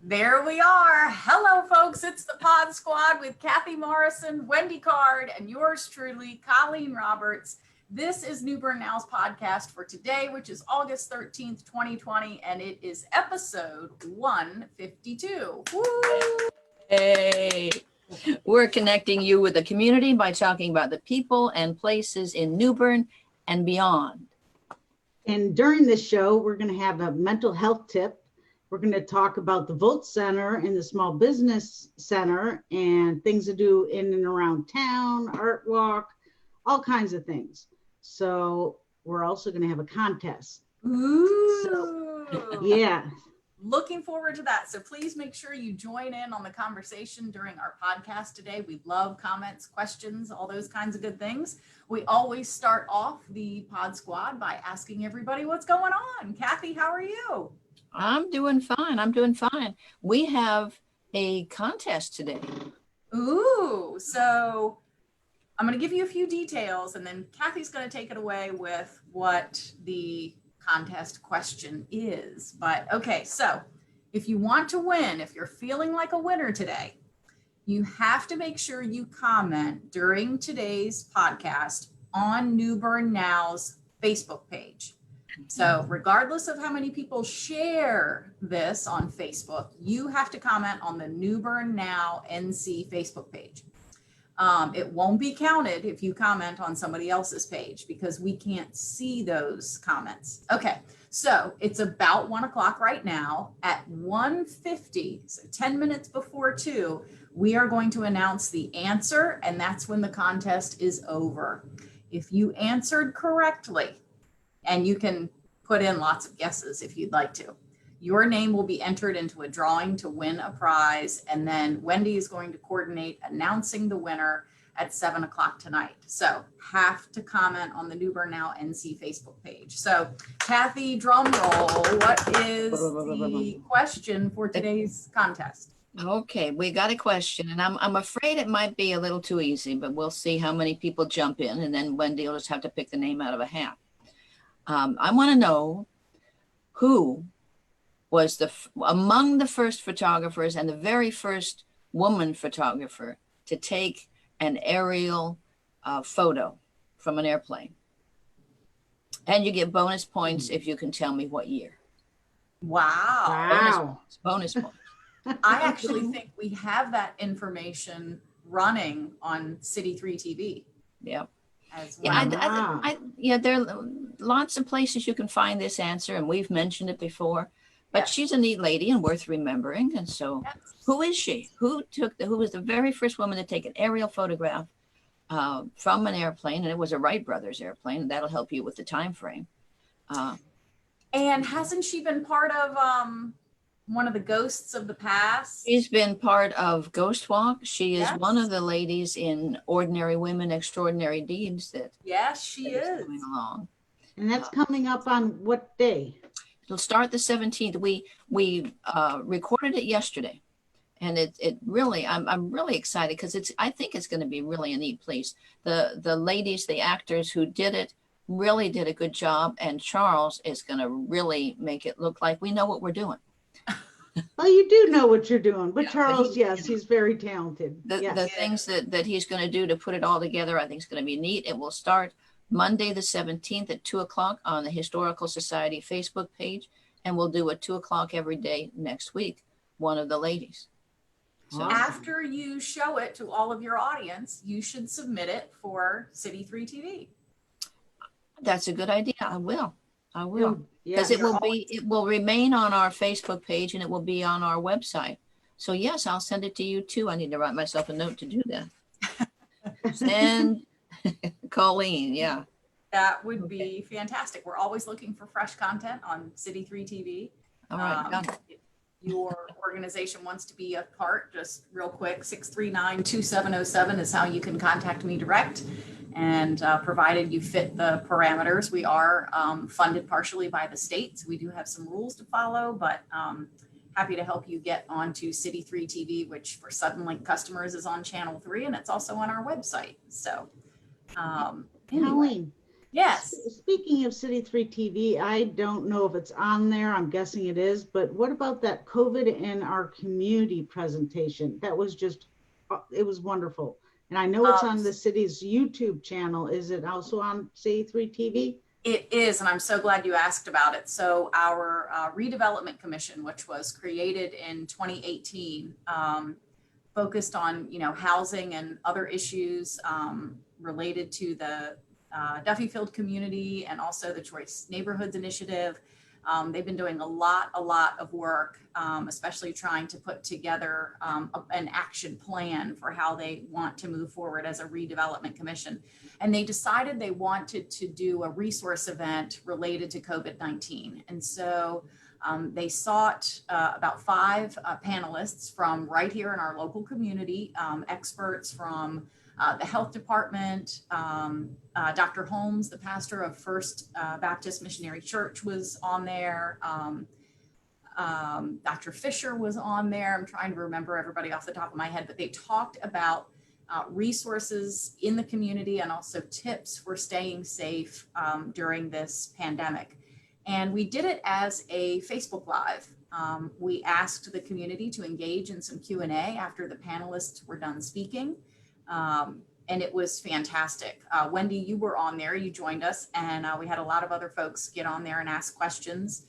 There we are. Hello, folks. It's the Podsquad with Kathy Morrison, Wendy Card, and yours truly, Colleen Roberts. This is New Bern Now's podcast for today, which is August 13th, 2020, and it is episode 152. Woo! Hey, we're connecting you with the community by talking about the people and places in New Bern and beyond. And during this show, we're going to have a mental health tip. We're going to talk about the Vote Center and the Small Business Center and things to do in and around town, art walk, all kinds of things. So we're also going to have a contest. Ooh. So, yeah. Looking forward to that. So please make sure you join in on the conversation during our podcast today. We love comments, questions, all those kinds of good things. We always start off the Pod Squad by asking everybody what's going on. Kathy, how are you? I'm doing fine. We have a contest today. Ooh, so I'm going to give you a few details and then Kathy's going to take it away with what the contest question is. But okay, so if you want to win, if you're feeling like a winner today, you have to make sure you comment during today's podcast on New Bern Now's Facebook page. So regardless of how many people share this on Facebook, you have to comment on the New Bern Now NC Facebook page. It won't be counted if you comment on somebody else's page because we can't see those comments. Okay, so it's about 1 o'clock right now. At 1:50, so 10 minutes before 2, we are going to announce the answer, and that's when the contest is over. If you answered correctly, and you can put in lots of guesses if you'd like to, your name will be entered into a drawing to win a prize. And then Wendy is going to coordinate announcing the winner at 7 o'clock tonight. So have to comment on the New Bern Now NC Facebook page. So Kathy, drum roll, what is the question for today's contest? Okay, we got a question, and I'm afraid it might be a little too easy, but we'll see how many people jump in, and then Wendy will just have to pick the name out of a hat. I want to know who was among the first photographers and the very first woman photographer to take an aerial photo from an airplane. And you get bonus points if you can tell me what year. Wow. Bonus points. I actually think we have that information running on City 3 TV. Yeah. As well. Yeah, there are lots of places you can find this answer, and we've mentioned it before. But yes, she's a neat lady and worth remembering. And so, yes, who is she? Who was the very first woman to take an aerial photograph from an airplane? And it was a Wright brothers airplane. And that'll help you with the time frame. And hasn't she been part of one of the ghosts of the past? She's been part of Ghost Walk. She is one of the ladies in Ordinary Women, Extraordinary Deeds. Yes, she is coming along. And that's coming up on what day? It'll start the 17th. We recorded it yesterday, and it really, I'm really excited because I think it's going to be really a neat place. The ladies, the actors who did it really did a good job, and Charles is going to really make it look like we know what we're doing. Well, you do know what you're doing, but Charles, he's very talented. The things that he's going to do to put it all together, I think is going to be neat. It will start Monday the 17th at 2 o'clock on the Historical Society Facebook page, and we'll do it 2 o'clock every day next week, one of the ladies. So after you show it to all of your audience, you should submit it for City 3 TV. That's a good idea. I will. Because it will remain on our Facebook page and it will be on our website. So yes, I'll send it to you too. I need to write myself a note to do that. Send Colleen, yeah. That would be fantastic. We're always looking for fresh content on City 3 TV. All right. If your organization wants to be a part, just real quick, 639-2707 is how you can contact me direct. And provided you fit the parameters, we are funded partially by the states. We do have some rules to follow, but happy to help you get onto City 3 TV, which for Suddenlink customers is on Channel 3, and it's also on our website. So Colleen, Yes. Speaking of City 3 TV, I don't know if it's on there. I'm guessing it is, but what about that COVID in our community presentation? That was just, it was wonderful. And I know it's on the city's YouTube channel. Is it also on City 3 TV? It is, and I'm so glad you asked about it. So our redevelopment commission, which was created in 2018, focused on, housing and other issues related to the Duffyfield community and also the Choice Neighborhoods Initiative. They've been doing a lot of work, especially trying to put together an action plan for how they want to move forward as a redevelopment commission. And they decided they wanted to do a resource event related to COVID-19. And so they sought about 5 panelists from right here in our local community, experts from the health department. Dr. Holmes, the pastor of First Baptist Missionary Church, was on there. Dr. Fisher was on there. I'm trying to remember everybody off the top of my head, but they talked about resources in the community and also tips for staying safe during this pandemic. And we did it as a Facebook Live. We asked the community to engage in some Q&A after the panelists were done speaking. And it was fantastic. Wendy, you were on there, you joined us, and we had a lot of other folks get on there and ask questions.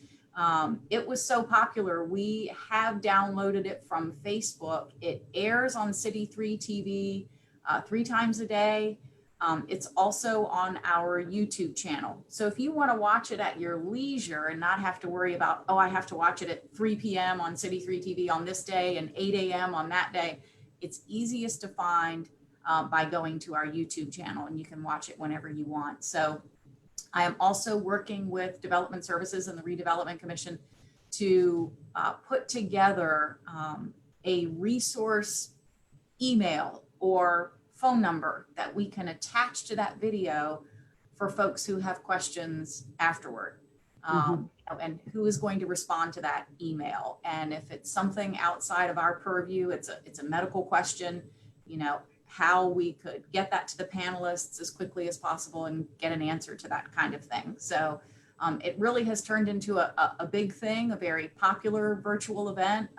It was so popular. We have downloaded it from Facebook. It airs on City 3 TV 3 times a day. It's also on our YouTube channel. So if you want to watch it at your leisure and not have to worry about, I have to watch it at 3 p.m. on City 3 TV on this day and 8 a.m. on that day, it's easiest to find by going to our YouTube channel, and you can watch it whenever you want. So I am also working with Development Services and the Redevelopment Commission to put together a resource email or phone number that we can attach to that video for folks who have questions afterward. And who is going to respond to that email. And if it's something outside of our purview, it's a medical question, how we could get that to the panelists as quickly as possible and get an answer to that kind of thing. So it really has turned into a big thing, a very popular virtual event.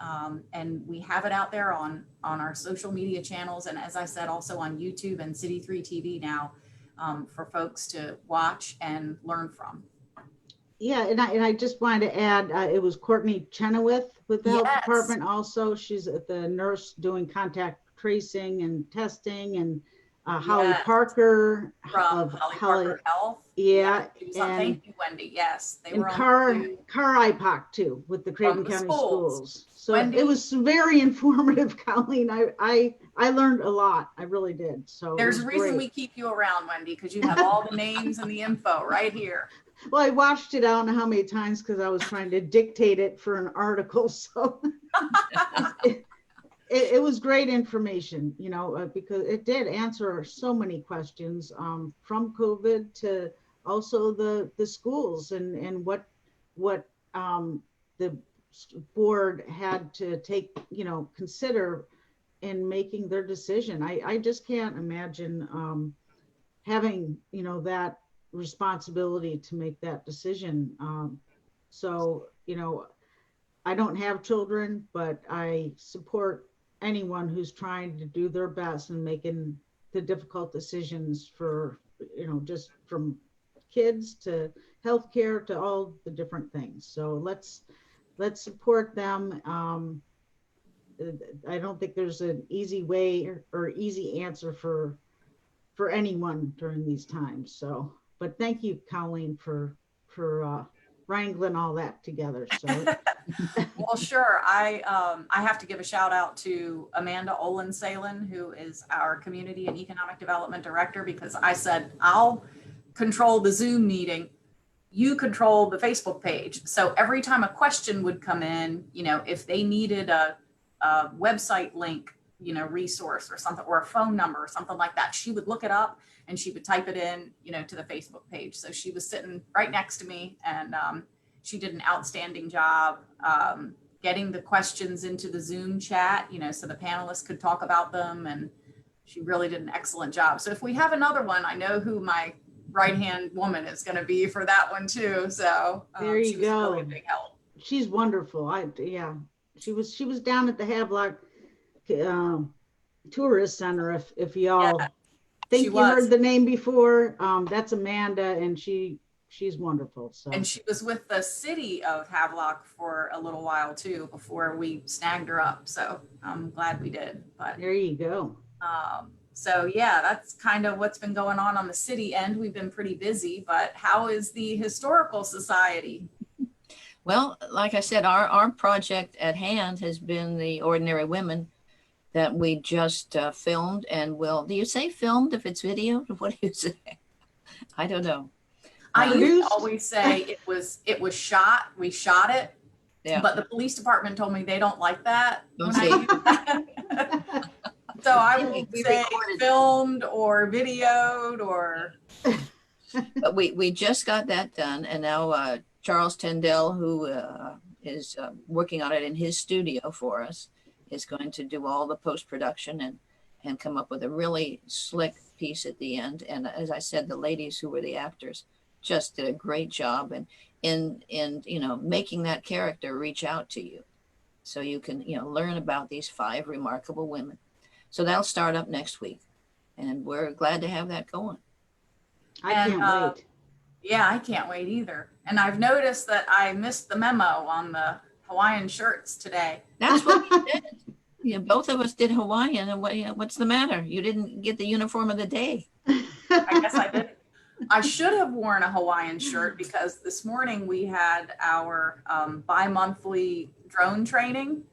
And we have it out there on our social media channels. And as I said, also on YouTube and City 3 TV now for folks to watch and learn from. Yeah, and I just wanted to add, it was Courtney Chenoweth with the health department also. She's at the nurse doing contact tracing and testing, and Holly Parker from Holly Parker Health. Yeah. Thank you, Wendy. Yes, they were on Car IPOC too with the Creighton County Schools. So Wendy, it was very informative, Colleen. I learned a lot. I really did. So there's a reason we keep you around, Wendy, because you have all the names and the info right here. Well, I watched it, I don't know how many times, because I was trying to dictate it for an article. So it was great information, because it did answer so many questions from COVID to also the schools and what the board had to take, consider in making their decision. I just can't imagine having, that responsibility to make that decision. So, I don't have children, but I support anyone who's trying to do their best and making the difficult decisions for, just from kids to healthcare to all the different things. So let's support them. I don't think there's an easy way or easy answer for anyone during these times. So, but thank you, Colleen, for wrangling all that together. So, well, sure. I have to give a shout out to Amanda Olin-Salen, who is our Community and Economic Development Director, because I said, I'll control the Zoom meeting. You control the Facebook page. So every time a question would come in, if they needed a website link, resource or something, or a phone number or something like that, she would look it up and she would type it in, to the Facebook page. So she was sitting right next to me, and she did an outstanding job getting the questions into the Zoom chat, so the panelists could talk about them, and she really did an excellent job. So if we have another one, I know who my right-hand woman is going to be for that one too. So There you she was really a go. big help. She's wonderful. Yeah, she was down at the Havelock Tourist Center. If y'all Yeah, think she you was. heard the name before, that's Amanda, and she's wonderful. So. And she was with the city of Havelock for a little while too before we snagged her up. So I'm glad we did. But there you go. so yeah, that's kind of what's been going on the city end. We've been pretty busy, but how is the Historical Society? Well, like I said, our project at hand has been the Ordinary Women that we just filmed and will. Do you say filmed if it's video? What do you say? I don't know. I used to always say it was shot. We shot it, yeah. But the police department told me they don't like that. Don't When I use that. So I will say filmed or videoed or. But we just got that done, and now Charles Tendell, who is working on it in his studio for us, is going to do all the post-production and come up with a really slick piece at the end. And as I said, the ladies who were the actors just did a great job in making that character reach out to you, so you can learn about these 5 remarkable women. So that'll start up next week, and we're glad to have that going. I can't wait. Yeah, I can't wait either. And I've noticed that I missed the memo on the Hawaiian shirts today. That's what we did. Yeah, both of us did Hawaiian, and what's the matter? You didn't get the uniform of the day. I guess I didn't. I should have worn a Hawaiian shirt because this morning we had our bi-monthly drone training.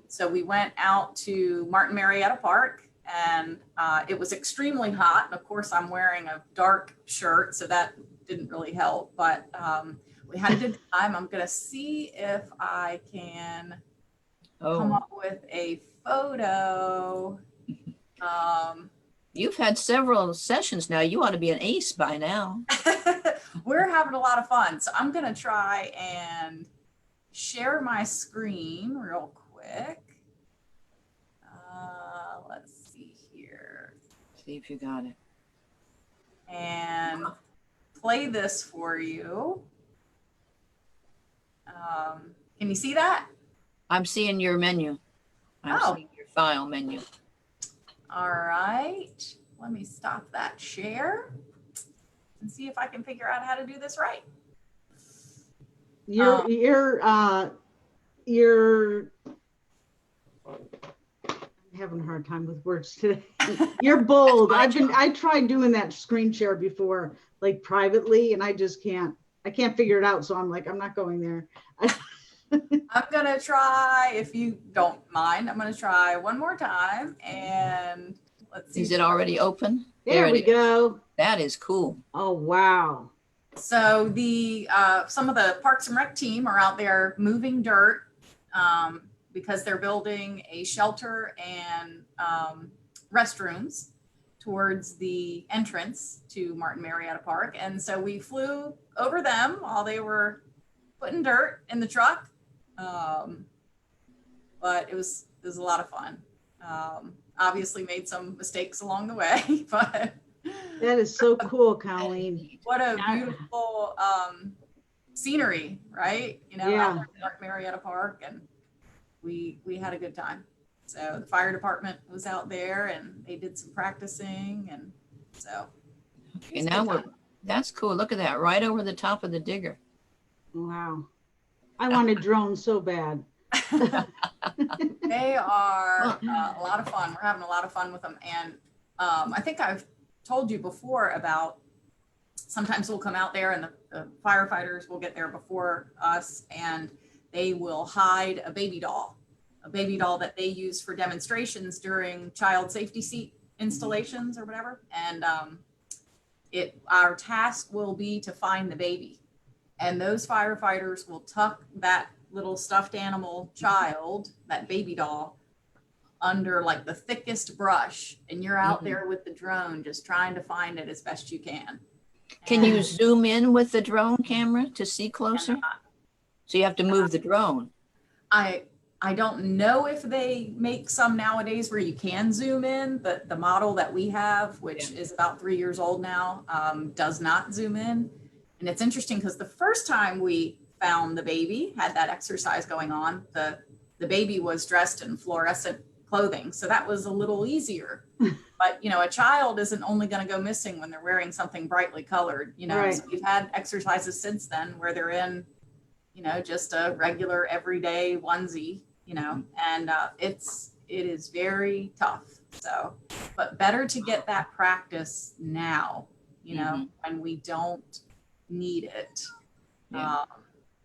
So we went out to Martin Marietta Park, and it was extremely hot. And of course, I'm wearing a dark shirt, so that didn't really help. But we had a good time. I'm going to see if I can come up with a photo. You've had several sessions now. You ought to be an ace by now. We're having a lot of fun. So I'm going to try and share my screen real quick. Let's see here. See if you got it. And play this for you. Can you see that? I'm seeing your menu. I'm seeing your file menu. All right. Let me stop that share and see if I can figure out how to do this right. You're I'm having a hard time with words today. You're bold. I tried doing that screen share before, like privately, and I just can't. I can't figure it out. So I'm like, I'm not going there. I'm gonna try, if you don't mind, I'm gonna try one more time, and let's see. Is it already open? There we go. That is cool. Oh, wow. So the some of the Parks and Rec team are out there moving dirt because they're building a shelter and restrooms towards the entrance to Martin Marietta Park. And so we flew over them while they were putting dirt in the truck. But it was a lot of fun. Obviously made some mistakes along the way, but that is so cool, Colleen. What a beautiful scenery, right? Out there in Martin Marietta Park, and we had a good time. So the fire department was out there and they did some practicing, and so. Okay, now that's cool. Look at that, right over the top of the digger. Wow. I want a drone so bad. They are a lot of fun. We're having a lot of fun with them. And I think I've told you before about sometimes we'll come out there and the firefighters will get there before us, and they will hide a baby doll that they use for demonstrations during child safety seat installations or whatever. And our task will be to find the baby. And those firefighters will tuck that little stuffed animal child, that baby doll, under like the thickest brush. And you're out there with the drone just trying to find it as best you can. Can you zoom in with the drone camera to see closer? So you have to move the drone. I I don't know if they make some nowadays where you can zoom in, but the model that we have, which is about 3 years old now, does not zoom in. And it's interesting because the first time we found the baby had that exercise going on, the baby was dressed in fluorescent clothing. So that was a little easier. But, you know, a child isn't only going to go missing when they're wearing something brightly colored, you know. Right. So we've had exercises since then where they're in, you know, just a regular everyday onesie, you know, and it is very tough. So, but better to get that practice now, you know, when we don't need it. Yeah.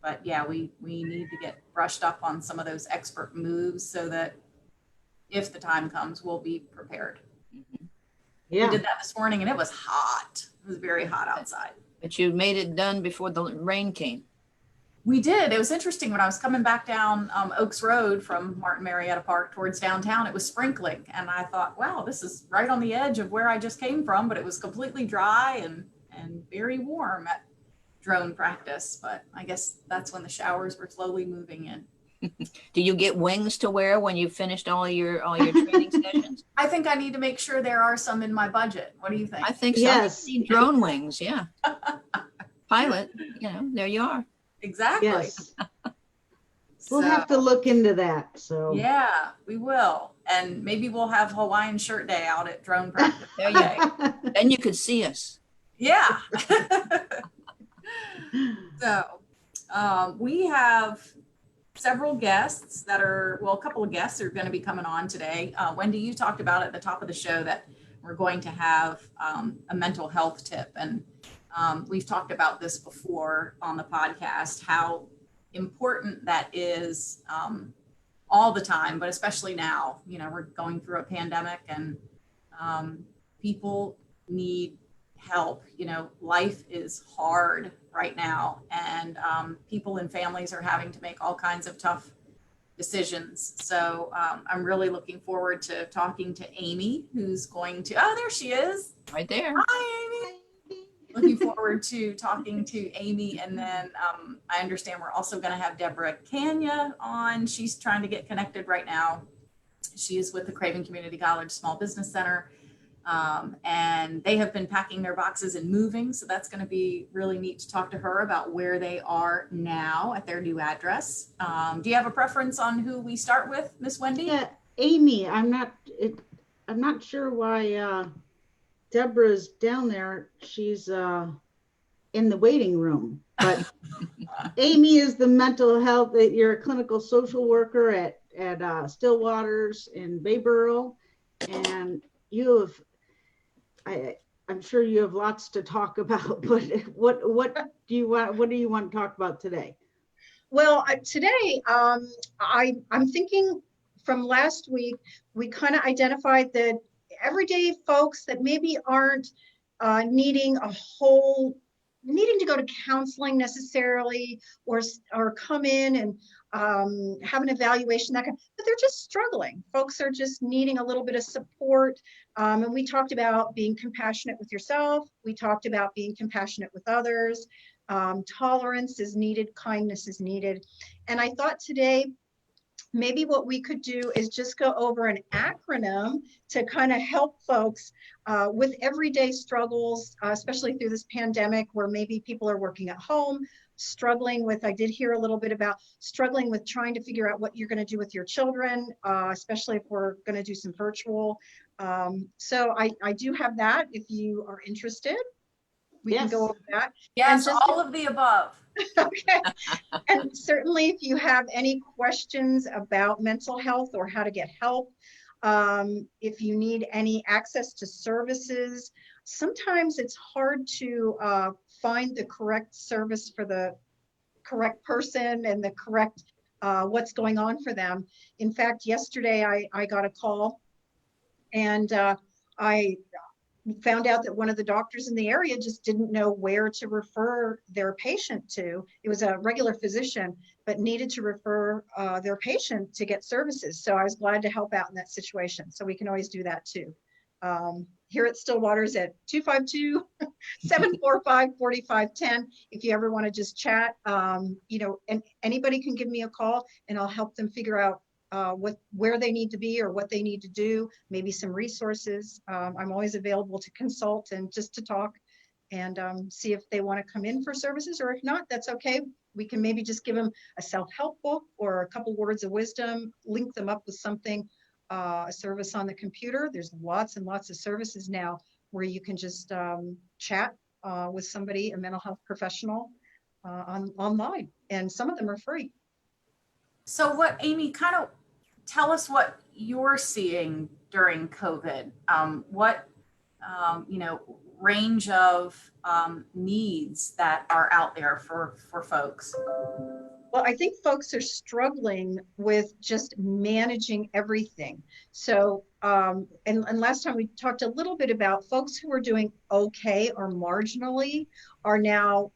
But yeah, we need to get brushed up on some of those expert moves so that if the time comes, we'll be prepared. Yeah. We did that this morning and it was hot. It was very hot outside. But you made it done before the rain came. We did. It was interesting when I was coming back down Oaks Road from Martin Marietta Park towards downtown, it was sprinkling. And I thought, wow, this is right on the edge of where I just came from, but it was completely dry and very warm at drone practice. But I guess that's when the showers were slowly moving in. Do you get wings to wear when you've finished all your training sessions? I think I need to make sure there are some in my budget. What do you think? I think so. Yes. You need drone wings, yeah. Pilot, you know, there you are. Exactly. Yes. We'll have to look into that. So Yeah, we will. And maybe we'll have Hawaiian shirt day out at drone practice. There you go. Then you could see us. Yeah. So we have several guests that are, well, a couple of guests are going to be coming on today. Wendy, you talked about at the top of the show that we're going to have a mental health tip. And we've talked about this before on the podcast, how important that is all the time, but especially now. You know, we're going through a pandemic and people need help. You know, life is hard right now, and people and families are having to make all kinds of tough decisions. So I'm really looking forward to talking to Aimee, who's going to, oh, there she is. Right there. Hi, Aimee. Looking forward to talking to Aimee. And then I understand we're also going to have Deborah Kania on. She's trying to get connected right now. She is with the Craven Community College Small Business Center. And they have been packing their boxes and moving. So that's going to be really neat to talk to her about where they are now at their new address. Do you have a preference on who we start with, Miss Wendy? yeah, Aimee, I'm not sure why Deborah's down there. She's in the waiting room, but Aimee is the mental health. You're a clinical social worker at Stillwaters in Bayboro, and you have. I'm sure you have lots to talk about, but what do you want to talk about today? Well, today I'm thinking from last week, we kind of identified that everyday folks that maybe aren't needing to go to counseling necessarily, or come in and have an evaluation, but they're just struggling. Folks are just needing a little bit of support. And we talked about being compassionate with yourself. We talked about being compassionate with others. Tolerance is needed, kindness is needed. And I thought today, maybe what we could do is just go over an acronym to kind of help folks with everyday struggles, especially through this pandemic where maybe people are working at home, struggling with, I did hear a little bit about struggling with trying to figure out what you're going to do with your children, especially if we're going to do some virtual. So I do have that if you are interested. We can go over that. Yes, all of the above. Okay. And certainly if you have any questions about mental health or how to get help, if you need any access to services, sometimes it's hard to find the correct service for the correct person and the correct what's going on for them. In fact, yesterday I got a call and I found out that one of the doctors in the area just didn't know where to refer their patient to. It was a regular physician, but needed to refer their patient to get services. So I was glad to help out in that situation. So we can always do that too. Here at Stillwaters at 252-745-4510. If you ever want to just chat, and anybody can give me a call and I'll help them figure out where they need to be or what they need to do, maybe some resources. I'm always available to consult and just to talk and see if they want to come in for services, or if not, that's okay. We can maybe just give them a self-help book or a couple words of wisdom, link them up with something, a service on the computer. There's lots and lots of services now where you can just chat with somebody, a mental health professional online, and some of them are free. So what, Aimee, kind of tell us what you're seeing during COVID. What, range of needs that are out there for folks? Well, I think folks are struggling with just managing everything. So, and last time we talked a little bit about folks who are doing okay or marginally are now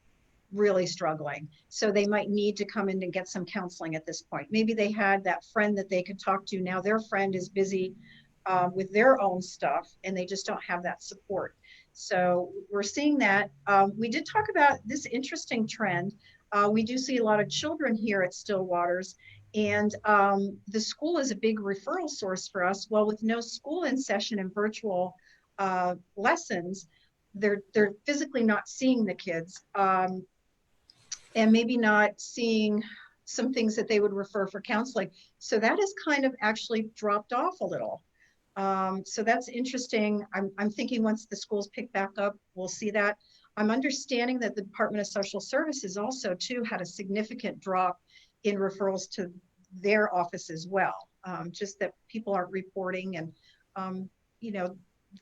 really struggling. So they might need to come in and get some counseling at this point. Maybe they had that friend that they could talk to. Now their friend is busy with their own stuff and they just don't have that support. So we're seeing that. We did talk about this interesting trend. We do see a lot of children here at Stillwaters, and the school is a big referral source for us. Well, with no school in session and virtual lessons, they're physically not seeing the kids. And maybe not seeing some things that they would refer for counseling. So that has kind of actually dropped off a little. So that's interesting. I'm thinking once the schools pick back up, we'll see that. I'm understanding that the Department of Social Services also too had a significant drop in referrals to their office as well. Just that people aren't reporting and,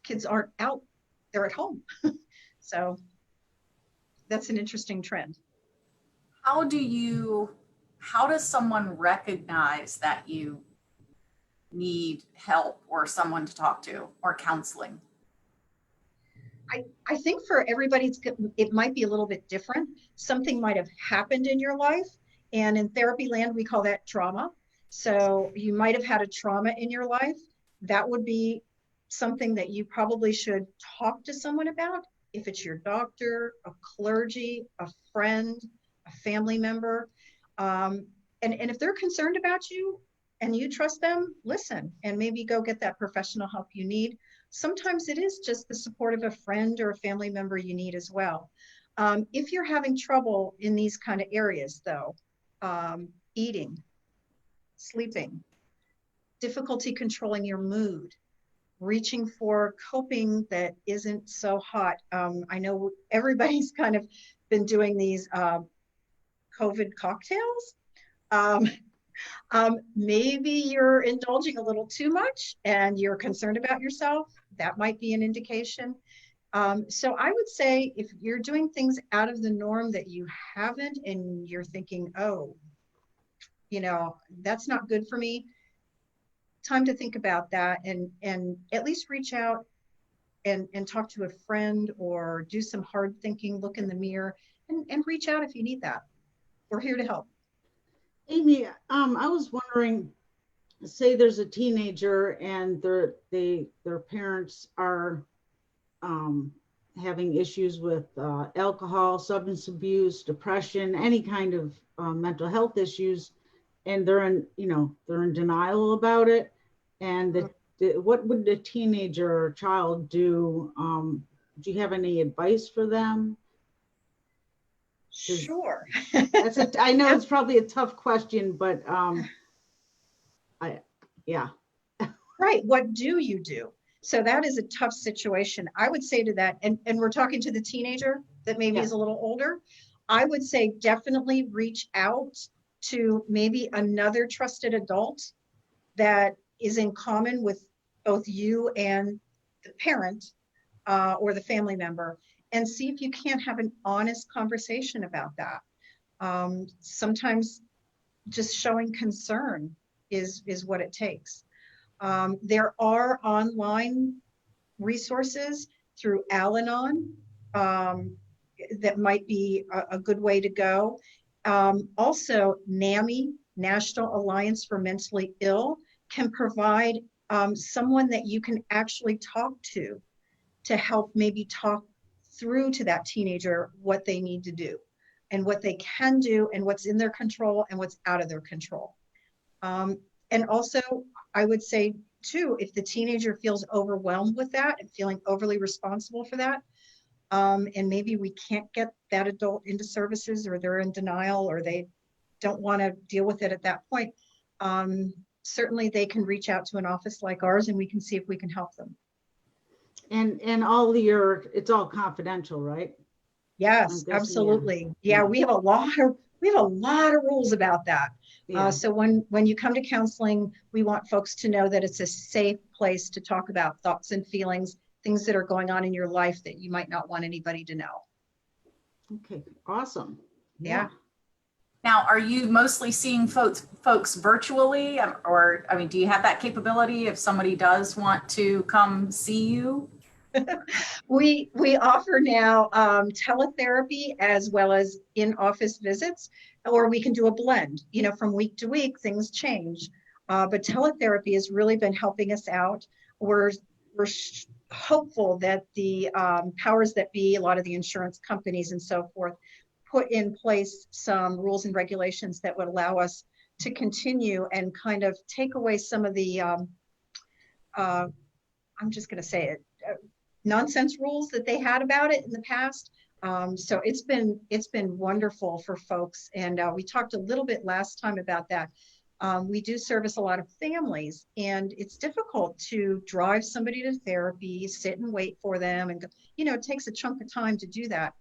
kids aren't out, they're at home. So that's an interesting trend. How does someone recognize that you need help or someone to talk to or counseling? I think for everybody, it might be a little bit different. Something might have happened in your life, and in therapy land, we call that trauma. So you might have had a trauma in your life. That would be something that you probably should talk to someone about. If it's your doctor, a clergy, a friend, a family member, and if they're concerned about you and you trust them, listen and maybe go get that professional help you need. Sometimes it is just the support of a friend or a family member you need as well. If you're having trouble in these kind of areas though, eating, sleeping, difficulty controlling your mood, reaching for coping that isn't so hot. I know everybody's kind of been doing these COVID cocktails. Maybe you're indulging a little too much and you're concerned about yourself. That might be an indication. So I would say if you're doing things out of the norm that you haven't and you're thinking, oh, that's not good for me, time to think about that and at least reach out and talk to a friend or do some hard thinking, look in the mirror and reach out if you need that. We're here to help. Aimee, I was wondering, say there's a teenager and their parents are having issues with alcohol, substance abuse, depression, any kind of mental health issues, and they're in denial about it. And what would a teenager or child do? Do you have any advice for them? Sure. I know it's probably a tough question, but yeah. Right. What do you do? So that is a tough situation. I would say to that, and we're talking to the teenager that maybe is a little older. I would say definitely reach out to maybe another trusted adult that is in common with both you and the parent or the family member, and see if you can't have an honest conversation about that. Sometimes just showing concern is what it takes. There are online resources through Al-Anon that might be a good way to go. Also, NAMI, National Alliance for Mentally Ill, can provide someone that you can actually talk to help maybe talk through to that teenager what they need to do and what they can do and what's in their control and what's out of their control. And also, I would say too, if the teenager feels overwhelmed with that and feeling overly responsible for that, and maybe we can't get that adult into services, or they're in denial, or they don't want to deal with it at that point, certainly they can reach out to an office like ours and we can see if we can help them. And it's all confidential, right? Yes, guessing, absolutely. yeah. Yeah, we have a lot of rules about that. Yeah. So when you come to counseling, we want folks to know that it's a safe place to talk about thoughts and feelings, things that are going on in your life that you might not want anybody to know. Okay, awesome. Yeah. Now, are you mostly seeing folks virtually, or I mean, do you have that capability if somebody does want to come see you? We offer now teletherapy as well as in-office visits, or we can do a blend. You know, from week to week, things change. But teletherapy has really been helping us out. We're hopeful that the powers that be, a lot of the insurance companies and so forth, put in place some rules and regulations that would allow us to continue and kind of take away some of the, I'm just going to say it, nonsense rules that they had about it in the past. So it's been wonderful for folks. And we talked a little bit last time about that. We do service a lot of families, and it's difficult to drive somebody to therapy, sit and wait for them. And, you know, it takes a chunk of time to do that.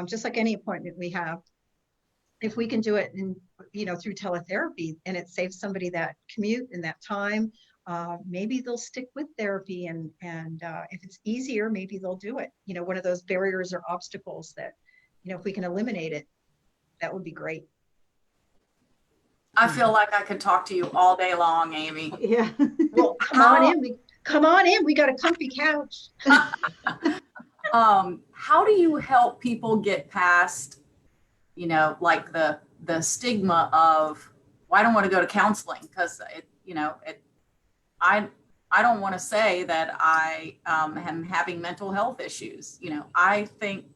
Just like any appointment we have. If we can do it in, you know, through teletherapy, and it saves somebody that commute and that time, maybe they'll stick with therapy, and if it's easier, maybe they'll do it. You know, one of those barriers or obstacles that, you know, if we can eliminate it, that would be great. I feel like I could talk to you all day long, Aimee. Yeah. Well, come on in. We got a comfy couch. How do you help people get past, you know, like the stigma of, well, I don't want to go to counseling because I don't want to say that I am having mental health issues. You know, I think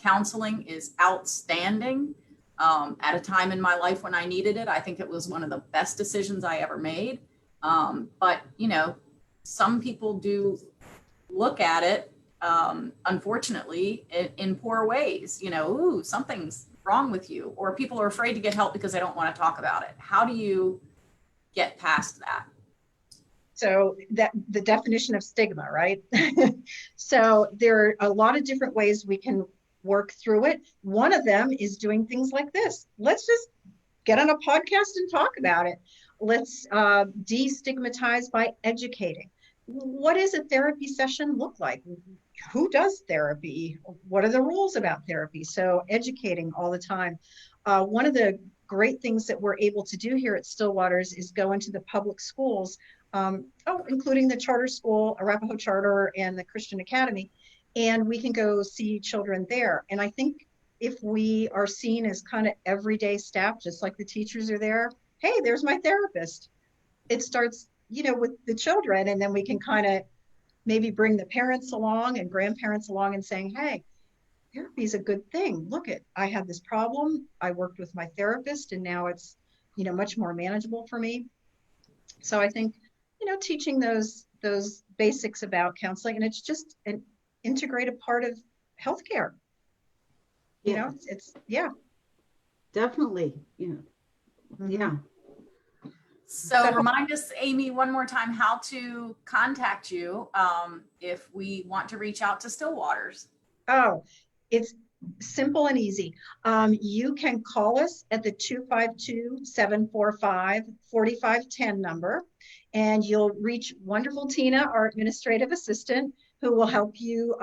counseling is outstanding. At a time in my life when I needed it, I think it was one of the best decisions I ever made. But, you know, some people do look at it, unfortunately, in poor ways. You know, ooh, something's wrong with you, or people are afraid to get help because they don't want to talk about it. How do you get past that? So that the definition of stigma, right? So there are a lot of different ways we can work through it. One of them is doing things like this. Let's just get on a podcast and talk about it. Let's destigmatize by educating. What does a therapy session look like? Who does therapy? What are the rules about therapy? So educating all the time. One of the great things that we're able to do here at Stillwaters is go into the public schools, including the charter school, Arapahoe Charter, and the Christian Academy, and we can go see children there. And I think if we are seen as kind of everyday staff, just like the teachers are there, hey, there's my therapist. It starts, you know, with the children, and then we can kind of maybe bring the parents along and grandparents along and saying, hey, therapy is a good thing. Look, I had this problem. I worked with my therapist, and now it's, you know, much more manageable for me. So I think, you know, teaching those basics about counseling, and it's just an integrated part of healthcare. You know, it's definitely, you know, yeah. So remind us, Aimee, one more time how to contact you if we want to reach out to Stillwaters. Oh, it's simple and easy. You can call us at the 252-745-4510 number, and you'll reach wonderful Tina, our administrative assistant, who will help you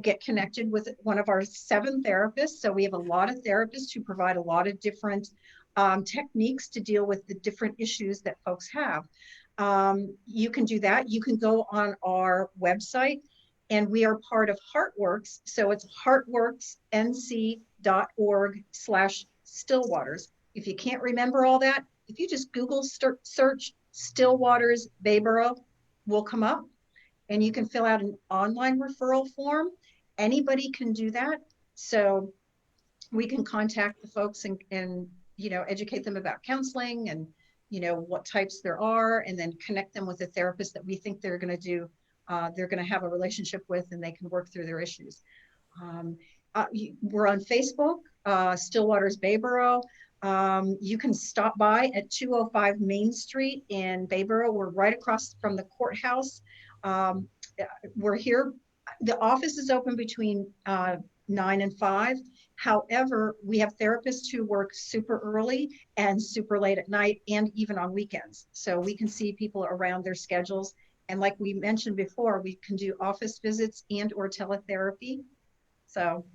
get connected with one of our 7 therapists. So we have a lot of therapists who provide a lot of different techniques to deal with the different issues that folks have. You can do that. You can go on our website, and we are part of HeartWorks. So it's heartworksnc.org/Stillwaters. If you can't remember all that, if you just Google search Stillwaters Bayboro, will come up, and you can fill out an online referral form. Anybody can do that. So we can contact the folks and you know, educate them about counseling and what types there are, and then connect them with a therapist that we think they're going to have a relationship with, and they can work through their issues. We're on Facebook, Stillwater's Bayboro. You can stop by at 205 Main Street in Bayboro. We're right across from the courthouse. We're here. The office is open between 9 and 5. However, we have therapists who work super early and super late at night and even on weekends. So we can see people around their schedules. And like we mentioned before, we can do office visits and or teletherapy. So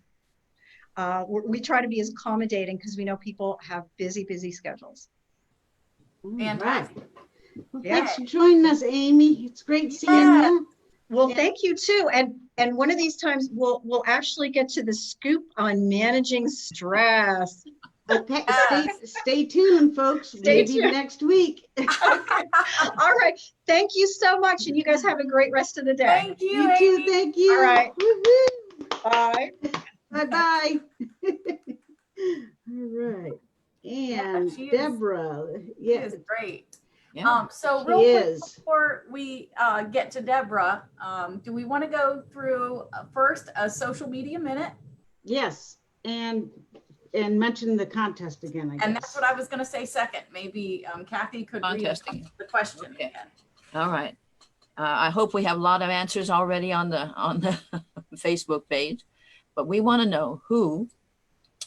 we try to be as accommodating because we know people have busy schedules. Fantastic. Right. Well, thanks for joining us, Aimee. It's great seeing you. Well, thank you too. And one of these times we'll actually get to the scoop on managing stress. Okay, stay tuned, folks. Maybe next week. Okay. All right. Thank you so much. And you guys have a great rest of the day. Thank you. You too. Thank you. All right. Woo-hoo. Bye. Bye-bye. All right. And she is- Deborah. It is great. Yeah. So She real quick is. before we get to Deborah, do we want to go through first a social media minute? Yes. And mention the contest again, I guess. And that's what I was going to say second. Maybe Kathy could read Contesting. the question Okay. again. All right. I hope we have a lot of answers already on the Facebook page, but we want to know who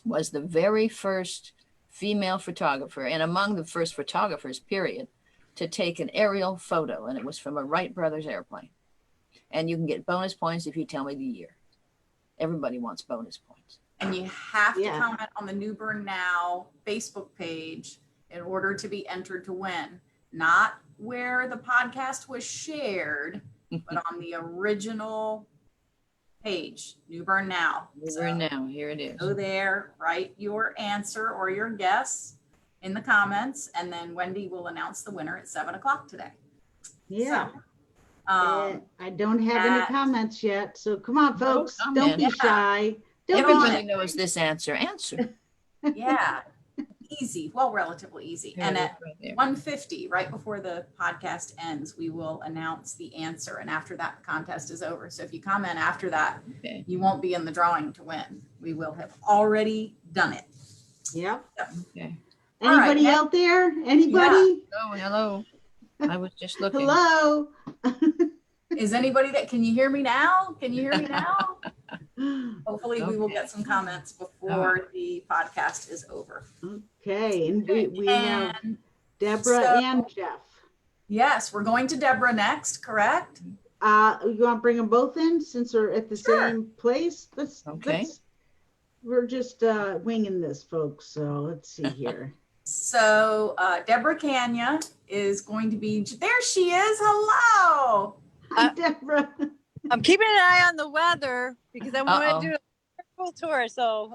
was the very first female photographer, and among the first photographers, period, to take an aerial photo, and it was from a Wright brothers airplane. And you can get bonus points if you tell me the year. Everybody wants bonus points. And you have to Yeah. comment on the New Bern Now Facebook page in order to be entered to win. Not where the podcast was shared, but on the original page, New Bern Now. We're now, here it is. Go there, write your answer or your guess in the comments, and then Wendy will announce the winner at 7:00 today. Yeah. So, I don't have any at- comments yet, so come on, No folks. Don't be comment. shy. Don't Get be on Everybody shy. knows this answer. Answer. yeah, easy. Well, relatively easy. There And it is at right there. 1:50, right before the podcast ends, we will announce the answer. And after that, the contest is over. So if you comment after that, Okay. you won't be in the drawing to win. We will have already done it. Yep. Okay. All right, Anybody next- out there? Anybody? Oh, hello. I was just looking. Hello. Is anybody can you hear me now? Can you hear me now? Hopefully we will get some comments before the podcast is over. Okay, and we have And Deborah so- and Jeff. yes, we're going to Deborah next, correct? You want to bring them both in since they're at the Sure. same place? Okay. We're just winging this, folks. So let's see here. So Deborah Kania is going to be, there she is, hello. Hi, Deborah. I'm keeping an eye on the weather because I want Uh-oh. to do a virtual tour. So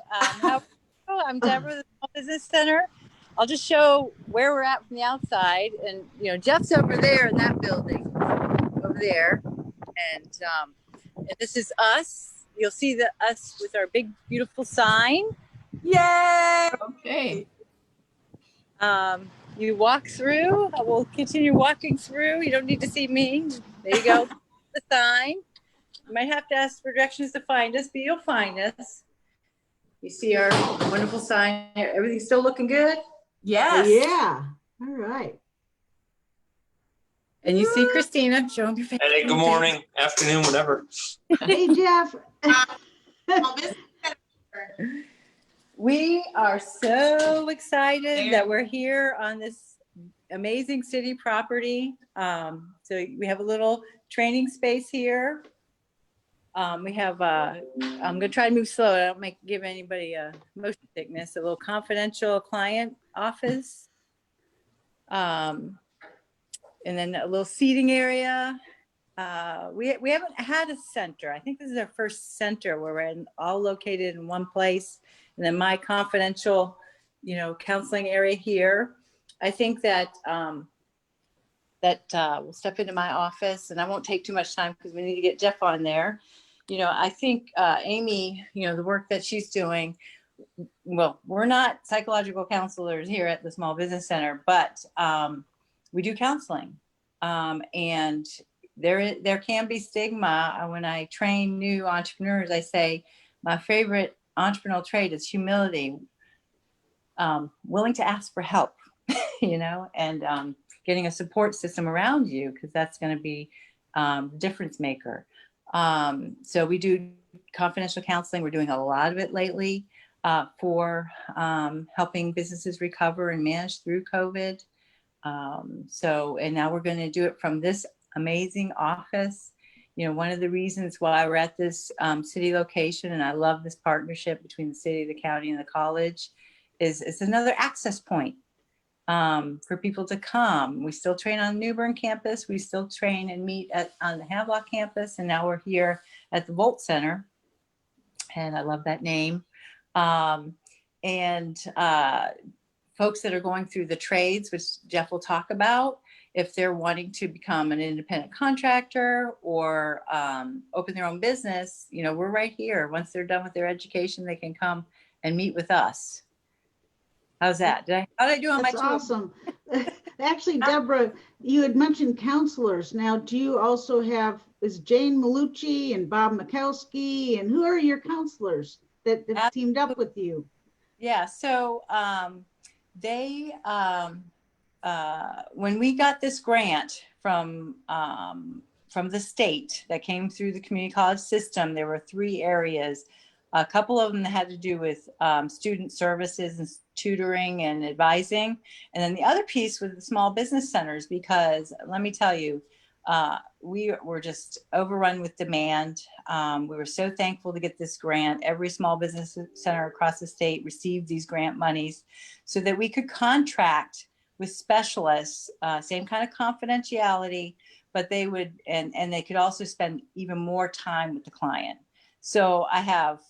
I'm Deborah, the Small Business Center. I'll just show where we're at from the outside. And, Jeff's over there in that building over there. And this is us. You'll see us with our big, beautiful sign. Yay. Okay. You walk through. I will continue walking through. You don't need to see me. There you go. The sign. You might have to ask for directions to find us, but you'll find us. You see our wonderful sign. Everything's still looking good. Yes. Yeah. All right. And you see Christina. Show them your face. Hey, good morning, afternoon, whatever. Hey, Jeff. We are so excited that we're here on this amazing city property. So we have a little training space here. We have, I'm gonna try to move slow. I don't give anybody a motion sickness. A little confidential client office. And then a little seating area. We haven't had a center. I think this is our first center where we're all located in one place. And then my confidential, counseling area here. I think that we'll step into my office, and I won't take too much time because we need to get Jeff on there. I think Aimee, the work that she's doing well, we're not psychological counselors here at the Small Business Center, but we do counseling. And there can be stigma. When I train new entrepreneurs, I say my favorite entrepreneurial trait is humility, willing to ask for help, and getting a support system around you, because that's going to be difference maker. So we do confidential counseling. We're doing a lot of it lately for helping businesses recover and manage through COVID. And now we're going to do it from this amazing office. One of the reasons why we're at this city location, and I love this partnership between the city, the county, and the college, is it's another access point for people to come. We still train on the New Bern campus. We still train and meet on the Havelock campus. And now we're here at the Volt Center. And I love that name. Folks that are going through the trades, which Jeff will talk about, if they're wanting to become an independent contractor or open their own business, we're right here. Once they're done with their education, they can come and meet with us. How's that? How did I do on my tour? That's awesome. Actually, Deborah, you had mentioned counselors. Now, do you also have, is Jane Malucci and Bob Mikowski, and who are your counselors that teamed up with you? Yeah, so when we got this grant from the state that came through the community college system, there were 3 areas. A couple of them had to do with student services and tutoring and advising. And then the other piece was the small business centers, because let me tell you, we were just overrun with demand. We were so thankful to get this grant. Every small business center across the state received these grant monies so that we could contract with specialists, same kind of confidentiality, but they would, and they could also spend even more time with the client. So I have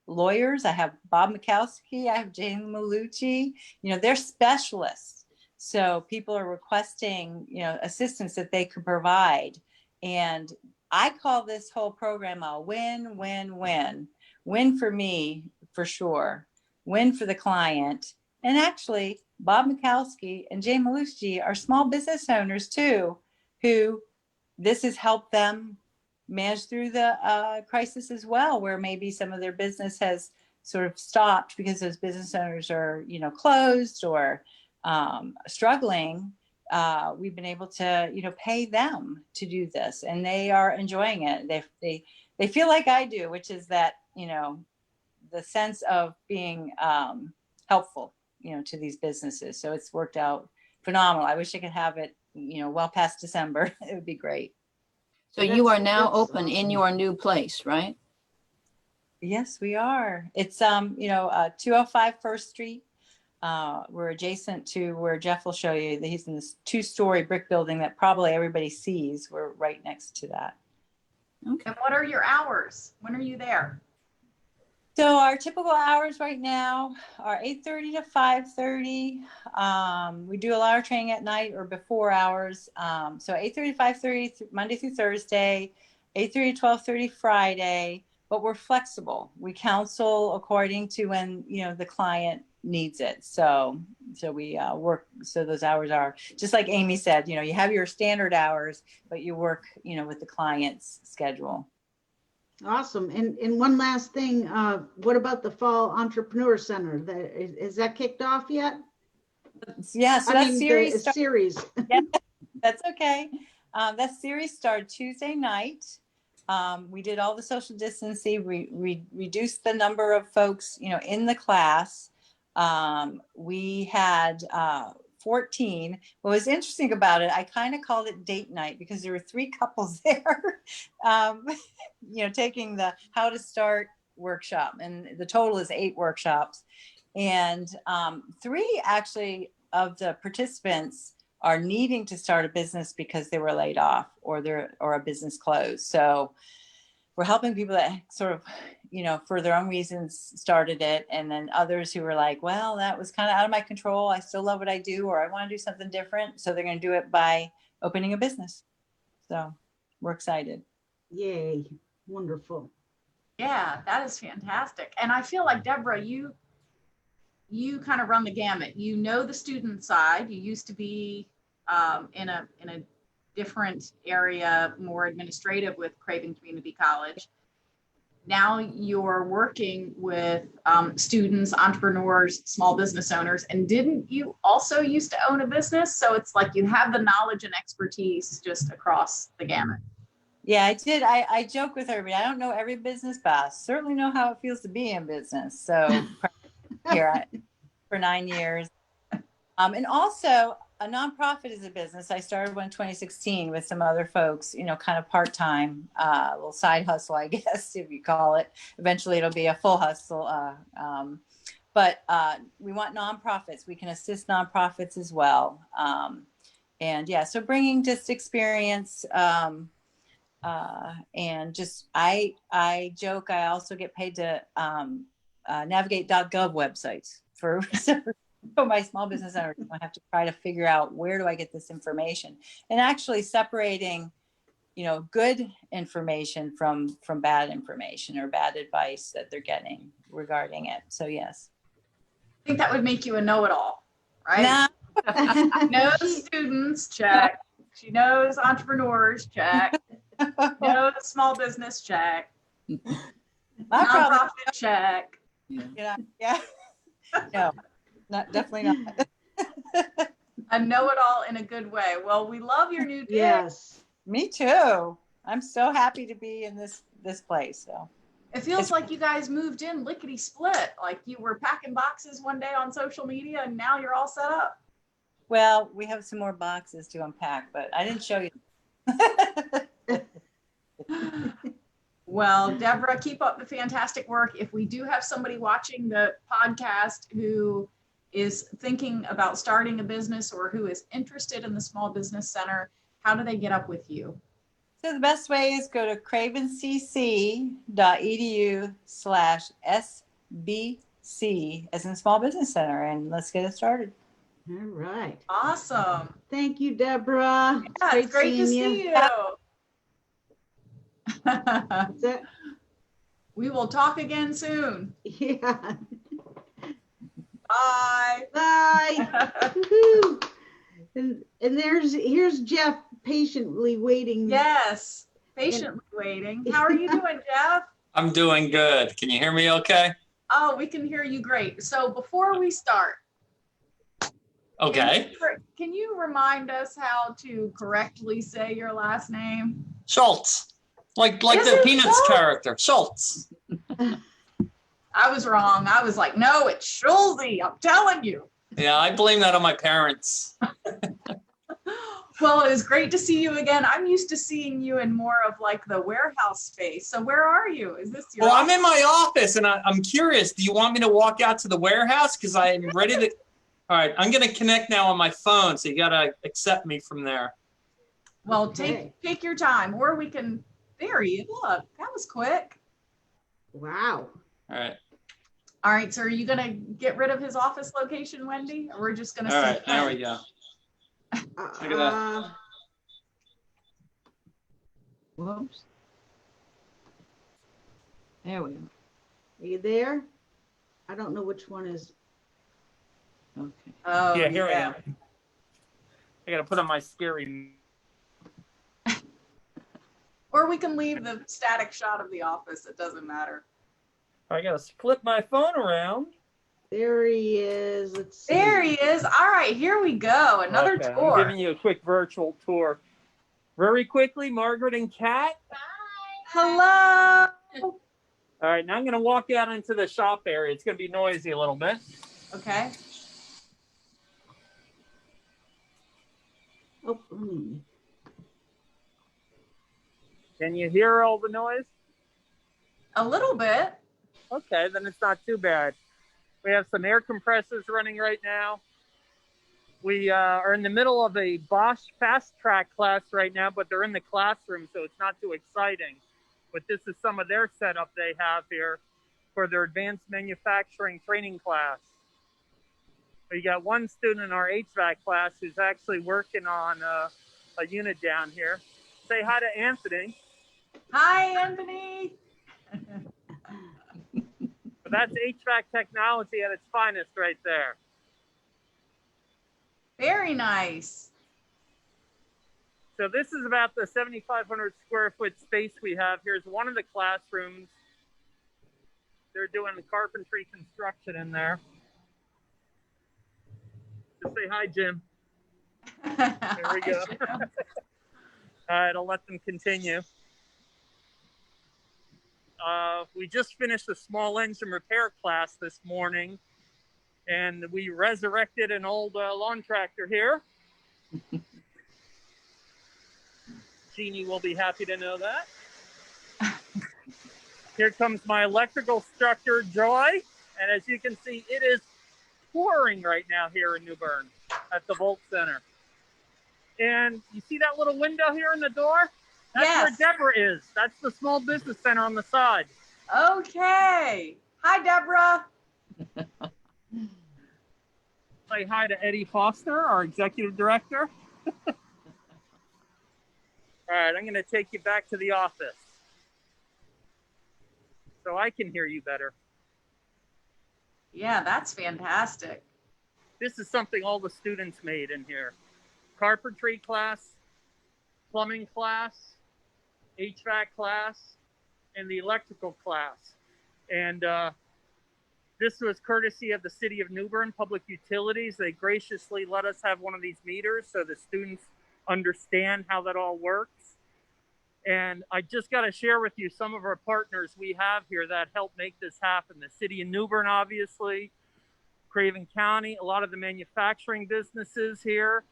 lawyers, I have Bob Mikowski, I have Jane Malucci, they're specialists. So people are requesting, assistance that they could provide. And I call this whole program a win-win-win. Win for me, for sure. Win for the client. And actually, Bob Mikowski and Jane Malucci are small business owners too, who this has helped them manage through the crisis as well, where maybe some of their business has sort of stopped because those business owners are, closed or struggling. We've been able to, pay them to do this, and they are enjoying it. They feel like I do, which is that, the sense of being helpful, to these businesses. So it's worked out phenomenal. I wish I could have it, well past December. It would be great. So you are now open in your new place, right? Yes, we are. It's 205 First Street. We're adjacent to where Jeff will show you that he's in this 2-story brick building that probably everybody sees. We're right next to that. Okay. And what are your hours? When are you there? So our typical hours right now are 8:30 to 5:30. We do a lot of training at night or before hours. So 8:30 to 5:30 Monday through Thursday, 8:30 to 12:30 Friday, but we're flexible. We counsel according to when, the client needs it. So we work, so those hours are just like Aimee said, you have your standard hours, but you work, with the client's schedule. Awesome. And one last thing, what about the Fall Entrepreneur Center? Is that kicked off yet? Yeah, so that series. Yeah, that's okay. That series started Tuesday night. We did all the social distancing. We reduced the number of folks, in the class. We had 14. What was interesting about it, I kind of called it date night because there were 3 couples there, taking the how to start workshop, and the total is 8 workshops. And 3 actually of the participants are needing to start a business because they were laid off or a business closed. So we're helping people that sort of, for their own reasons started it. And then others who were like, well, that was kind of out of my control. I still love what I do, or I want to do something different. So they're going to do it by opening a business. So we're excited. Yay. Wonderful. Yeah, that is fantastic. And I feel like Deborah, you kind of run the gamut. You know the student side. You used to be in a different area, more administrative with Craven Community College. Now you're working with students, entrepreneurs, small business owners. And didn't you also used to own a business? So it's like you have the knowledge and expertise just across the gamut. Yeah, I did. I joke with everybody. I don't know every business, but I certainly know how it feels to be in business. So here for 9 years. And also a nonprofit is a business. I started one in 2016 with some other folks, you know, kind of part-time, little side hustle, I guess, if you call it. Eventually it'll be a full hustle. But we want nonprofits. We can assist nonprofits as well. And yeah, so bringing just experience, and just, I joke, I also get paid to navigate.gov websites for my small business owners. I have to try to figure out where do I get this information, and actually separating, you know, good information from bad information or bad advice that they're getting regarding it. So yes. I think that would make you a know-it-all, right? Nah. Knows students, check. She knows entrepreneurs, check. Knows small business, check. My problem, Nonprofit, check. yeah. No, definitely not. A know-it-all in a good way. Well, we love your new gig. Yes. Me too. I'm so happy to be in this place. So It feels like you guys moved in lickety split. Like you were packing boxes one day on social media and now you're all set up. well, we have some more boxes to unpack, but I didn't show you. Well, Deborah, keep up the fantastic work. If we do have somebody watching the podcast who is thinking about starting a business or who is interested in the Small Business Center, how do they get up with you? So the best way is go to cravencc.edu/SBC as in Small Business Center, and let's get it started. All right. Awesome. Thank you, Deborah. Yeah, it's great to see you. Is that- We will talk again soon. yeah. Bye. Bye. Woo-hoo. And here's Jeff patiently waiting. Yes, patiently waiting. How are you doing, Jeff? I'm doing good. Can you hear me okay? Oh, we can hear you great. So before we start, Okay. can you remind us how to correctly say your last name? Schulze. Like Is the it Peanuts Schulze? character. Schulze. I was wrong. I was like, no, it's Schulze. I'm telling you. Yeah, I blame that on my parents. Well, it was great to see you again. I'm used to seeing you in more of like the warehouse space. So where are you? Is this your Well, I'm in my office and I'm curious. Do you want me to walk out to the warehouse? Because I'm ready to. All right, I'm going to connect now on my phone. So you got to accept me from there. Well, Okay. take your time, or we can. There you look. That was quick. Wow. All right. All right. So are you gonna get rid of his office location, Wendy? Or we're just gonna All see. right. There we go. Look at that. Whoops. There we go. Are you there? I don't know which one is. Okay. Oh, Yeah, here I am. I got to put on my scary. Or we can leave the static shot of the office. It doesn't matter. I got to flip my phone around. There he is. Let's see. There he is. All right, here we go. Another Okay, tour. I'm giving you a quick virtual tour. Very quickly, Margaret and Kat. Hello. All right, now I'm going to walk out into the shop area. It's going to be noisy a little bit. Okay. Oh, Can you hear all the noise? A little bit. Okay, then it's not too bad. We have some air compressors running right now. We are in the middle of a Bosch fast track class right now, but they're in the classroom, so it's not too exciting. But this is some of their setup they have here for their advanced manufacturing training class. We got one student in our HVAC class who's actually working on a unit down here. Say hi to Anthony. Hi, Anthony. So that's HVAC technology at its finest right there. Very nice. So this is about the 7,500 square foot space we have. Here's one of the classrooms. They're doing the carpentry construction in there. Just say hi, Jim. There we go. All right, I'll let them continue. We just finished a small engine repair class this morning, and we resurrected an old lawn tractor here. Jeannie will be happy to know that. Here comes my electrical instructor, Joy. And as you can see, it is pouring right now here in New Bern at the Volt Center. And you see that little window here in the door? That's Yes. where Deborah is. That's the small business center on the side. Okay. Hi, Deborah. Say hi to Eddie Foster, our executive director. All right, I'm going to take you back to the office so I can hear you better. Yeah, that's fantastic. This is something all the students made in here. Carpentry class, plumbing class, HVAC class, and the electrical class. And this was courtesy of the City of New Bern Public Utilities. They graciously let us have one of these meters so the students understand how that all works. And I just got to share with you some of our partners we have here that help make this happen. The City of New Bern, obviously, Craven County, a lot of the manufacturing businesses here,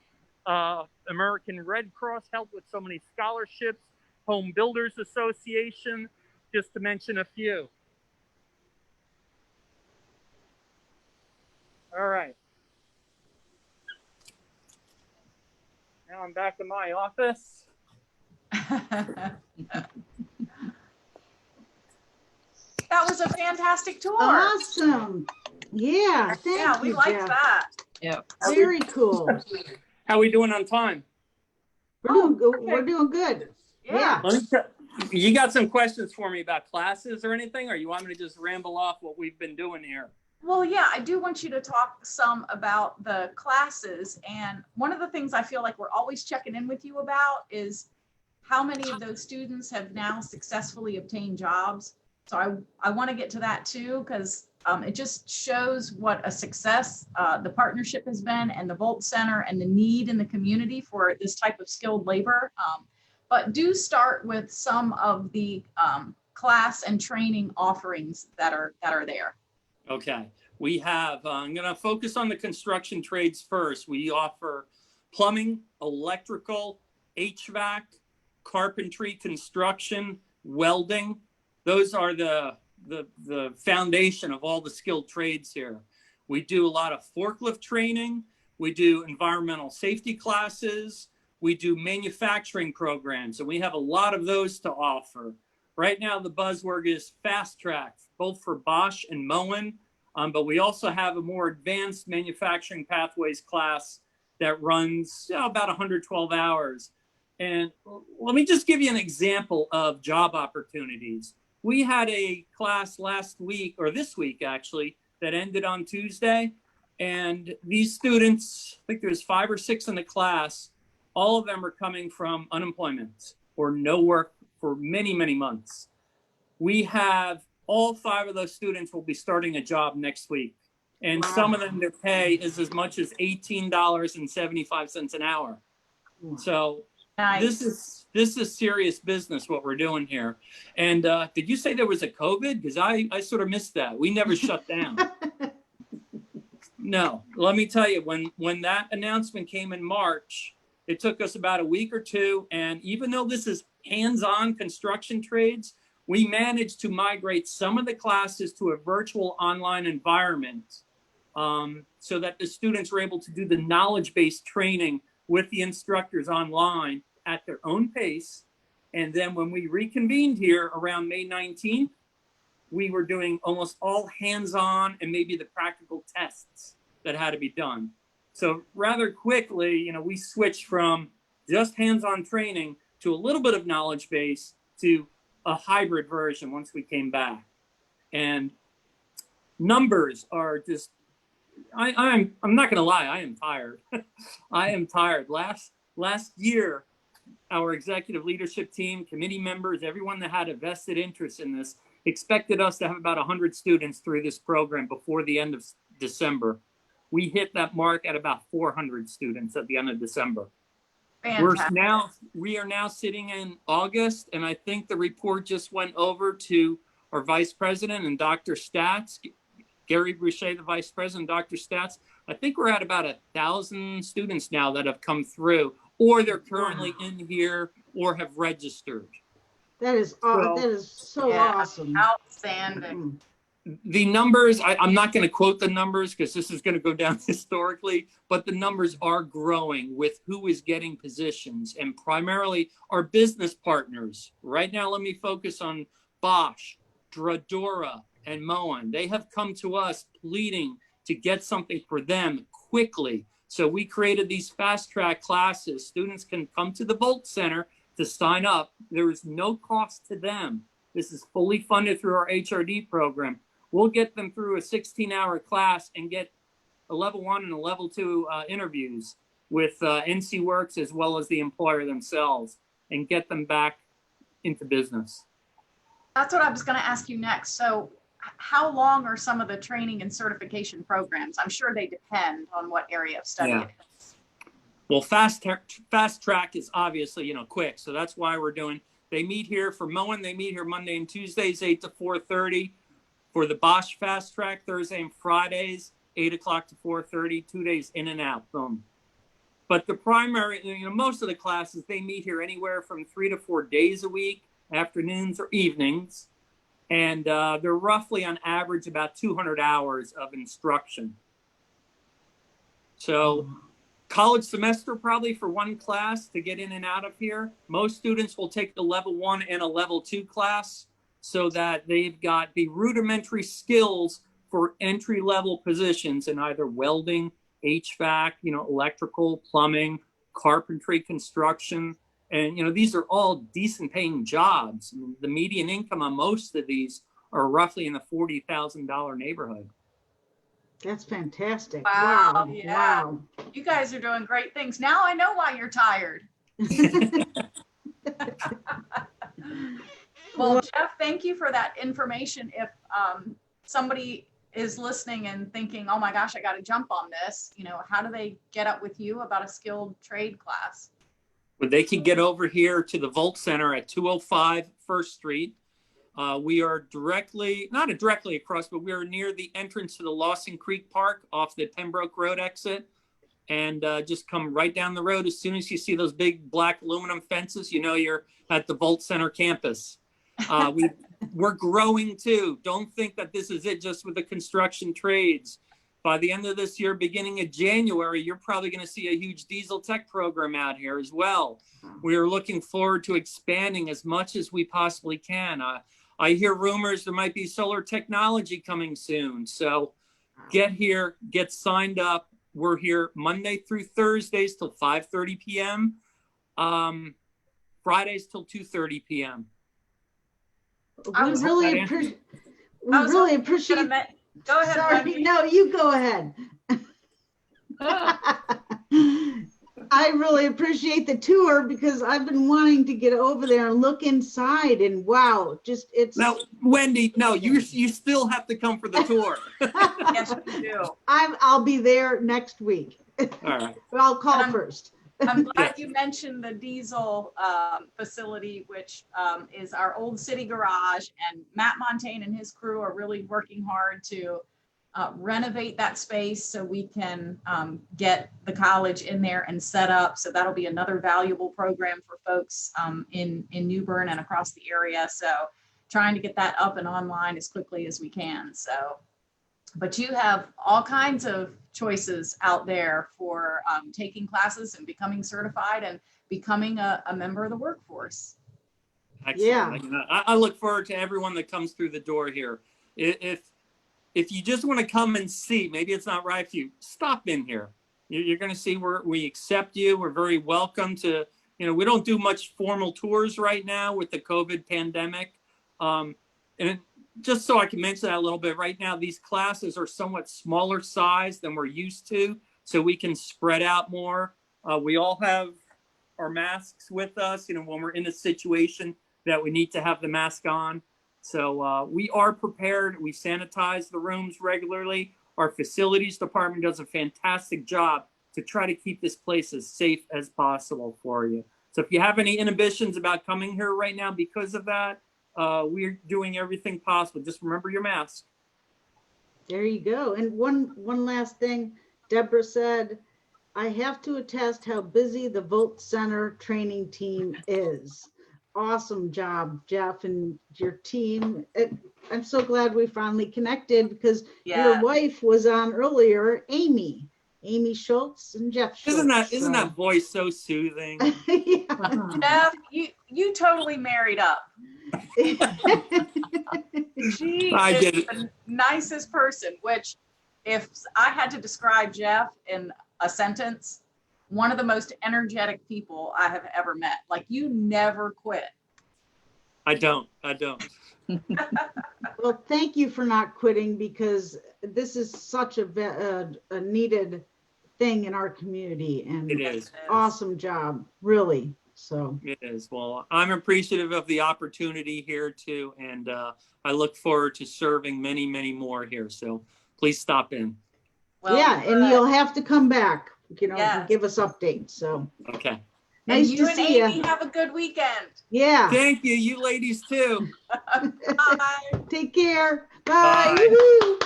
American Red Cross helped with so many scholarships, Home Builders Association, just to mention a few. All right. Now I'm back in my office. That was a fantastic tour. Awesome. Yeah, thank Yeah, we you, liked Jeff. that. Yeah. Very cool. How are we doing on time? We're doing good. okay. We're doing good. Yeah. You got some questions for me about classes or anything, or you want me to just ramble off what we've been doing here? Well, yeah, I do want you to talk some about the classes. And one of the things I feel like we're always checking in with you about is how many of those students have now successfully obtained jobs. So I want to get to that too, because it just shows what a success the partnership has been, and the Volt Center, and the need in the community for this type of skilled labor. But do start with some of the class and training offerings that are there. Okay, we have, I'm going to focus on the construction trades first. We offer plumbing, electrical, HVAC, carpentry, construction, welding. Those are the foundation of all the skilled trades here. We do a lot of forklift training. We do environmental safety classes. We do manufacturing programs, and we have a lot of those to offer. Right now, the buzzword is fast track, both for Bosch and Moen, but we also have a more advanced manufacturing pathways class that runs about 112 hours. And let me just give you an example of job opportunities. We had a class last week, or this week actually, that ended on Tuesday. And these students, I think there's 5 or 6 in the class, all of them are coming from unemployment or no work for many, many months. We have all 5 of those students will be starting a job next week. And Wow. some of them, their pay is as much as $18.75 an hour. So Nice. this is serious business, what we're doing here. And did you say there was a COVID? Because I sort of missed that. We never shut down. No, let me tell you, when that announcement came in March, it took us about a week or two. And even though this is hands-on construction trades, we managed to migrate some of the classes to a virtual online environment so that the students were able to do the knowledge-based training with the instructors online at their own pace. And then when we reconvened here around May 19th, we were doing almost all hands-on and maybe the practical tests that had to be done. So rather quickly, we switched from just hands-on training to a little bit of knowledge base to a hybrid version once we came back. And numbers are just, I'm not gonna lie, I am tired. I am tired. Last year, our executive leadership team, committee members, everyone that had a vested interest in this expected us to have about 100 students through this program before the end of December. We hit that mark at about 400 students at the end of December. We are now sitting in August, and I think the report just went over to our vice president and Dr. Stats, Gary Boucher, the vice president, Dr. Stats. I think we're at about 1,000 students now that have come through, or they're currently in here or have registered. That is so awesome. Outstanding. The numbers, I'm not going to quote the numbers because this is going to go down historically, but the numbers are growing with who is getting positions, and primarily our business partners. Right now, let me focus on Bosch, Dradora, and Moen. They have come to us pleading to get something for them quickly. So we created these fast track classes. Students can come to the Volt Center to sign up. There is no cost to them. This is fully funded through our HRD program. We'll get them through a 16-hour class and get a level 1 and a level 2 interviews with NC Works as well as the employer themselves, and get them back into business. That's what I was going to ask you next. So how long are some of the training and certification programs? I'm sure they depend on what area of study it is. Well, fast track is obviously, quick. So that's why we're doing, they meet here for Moen. They meet here Monday and Tuesdays, 8 to 4:30. For the Bosch fast track, Thursday and Fridays, 8 o'clock to 4:30, 2 days in and out, boom. But the primary, most of the classes, they meet here anywhere from 3 to 4 days a week, afternoons or evenings. And they're roughly on average about 200 hours of instruction. So college semester probably for one class to get in and out of here. Most students will take the level 1 and a level 2 class so that they've got the rudimentary skills for entry-level positions in either welding, HVAC, electrical, plumbing, carpentry, construction. And, these are all decent paying jobs. I mean, the median income on most of these are roughly in the $40,000 neighborhood. That's fantastic. Wow. Wow. Yeah. Wow. You guys are doing great things. Now I know why you're tired. Well, Jeff, thank you for that information. If somebody is listening and thinking, oh my gosh, I got to jump on this, how do they get up with you about a skilled trade class? Well, they can get over here to the Volt Center at 205 First Street. We are not directly across, but we are near the entrance to the Lawson Creek Park off the Pembroke Road exit. And just come right down the road. As soon as you see those big black aluminum fences, you're at the Volt Center campus. We're growing too. Don't think that this is it just with the construction trades. By the end of this year, beginning of January, you're probably going to see a huge diesel tech program out here as well. We are looking forward to expanding as much as we possibly can. I hear rumors there might be solar technology coming soon. So get here, get signed up. We're here Monday through Thursdays till 5:30 p.m. Fridays till 2:30 p.m. We really appreciate. Go ahead. Sorry, Wendy. no, you go ahead. I really appreciate the tour because I've been wanting to get over there and look inside, and wow, it's. No, Wendy, no, you still have to come for the tour. Yes, you do. I'll be there next week. All right. But I'll call first. I'm glad you mentioned the diesel facility, which is our old city garage, and Matt Montaigne and his crew are really working hard to renovate that space so we can get the college in there and set up. So that'll be another valuable program for folks in New Bern and across the area. So trying to get that up and online as quickly as we can. So, but you have all kinds of choices out there for taking classes and becoming certified and becoming a member of the workforce. Excellent. Yeah. I look forward to everyone that comes through the door here. If you just want to come and see, maybe it's not right for you, stop in here. You're going to see we accept you. We're very welcome to, we don't do much formal tours right now with the COVID pandemic. And just so I can mention that a little bit, right now, these classes are somewhat smaller size than we're used to, so we can spread out more. We all have our masks with us, when we're in a situation that we need to have the mask on. So we are prepared. We sanitize the rooms regularly. Our facilities department does a fantastic job to try to keep this place as safe as possible for you. So if you have any inhibitions about coming here right now because of that, we're doing everything possible. Just remember your mask. There you go. And one last thing, Deborah said, I have to attest how busy the Vote Center training team is. Awesome job, Jeff, and your team. I'm so glad we finally connected because your wife was on earlier, Aimee Schulze and Jeff Schulze. Isn't that voice so soothing? Jeff, you totally married up. She is the nicest person, which if I had to describe Jeff in a sentence, one of the most energetic people I have ever met. Like, you never quit. I don't. Well, thank you for not quitting, because this is such a needed thing in our community, and It is. Awesome job, really. So it is. Well, I'm appreciative of the opportunity here too, and I look forward to serving many, many more here. So please stop in. Well, yeah, and you'll have to come back, Yes. and give us updates. So Okay. nice and to you and see you. Aimee have a good weekend. Yeah. Thank you. You ladies too. Bye. Take care. Bye. Bye. Woo-hoo.